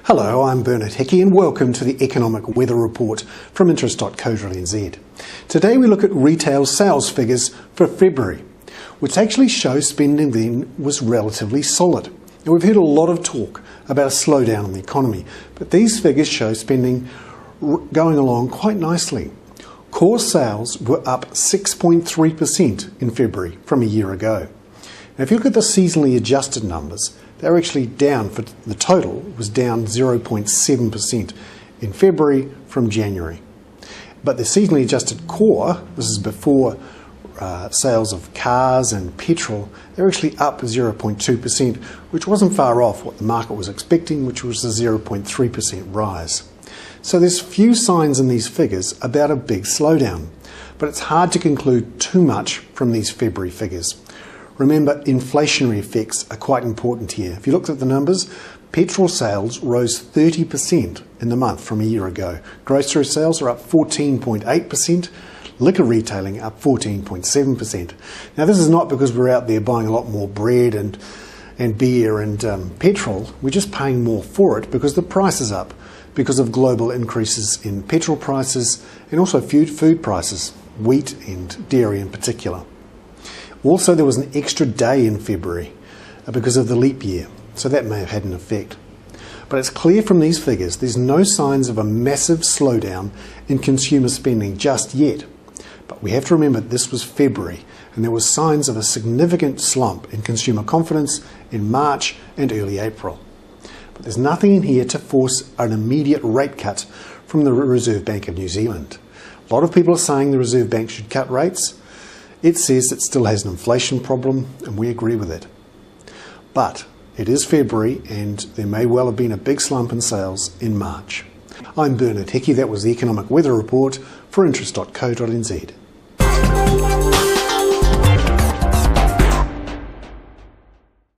Hello, I'm Bernard Hickey and welcome to the Economic Weather Report from interest.co.nz. Today we look at retail sales figures for February, which actually show spending then was relatively solid. Now, we've heard a lot of talk about a slowdown in the economy, but these figures show spending going along quite nicely. Core sales were up 6.3% in February from a year ago. Now, if you look at the seasonally adjusted numbers, they're actually down. For the total was down 0.7% in February from January. But the seasonally adjusted core, this is before sales of cars and petrol, they're actually up 0.2%, which wasn't far off what the market was expecting, which was a 0.3% rise. So there's few signs in these figures about a big slowdown, but it's hard to conclude too much from these February figures. Remember, inflationary effects are quite important here. If you looked at the numbers, petrol sales rose 30% in the month from a year ago. Grocery sales are up 14.8%, liquor retailing up 14.7%. Now, this is not because we're out there buying a lot more bread and beer and petrol. We're just paying more for it because the price is up, because of global increases in petrol prices and also food prices, wheat and dairy in particular. Also, there was an extra day in February because of the leap year, so that may have had an effect. But it's clear from these figures there's no signs of a massive slowdown in consumer spending just yet. But we have to remember this was February, and there were signs of a significant slump in consumer confidence in March and early April. But there's nothing in here to force an immediate rate cut from the Reserve Bank of New Zealand. A lot of people are saying the Reserve Bank should cut rates. It says it still has an inflation problem, and we agree with it. But it is February, and there may well have been a big slump in sales in March. I'm Bernard Hickey. That was the Economic Weather Report for interest.co.nz.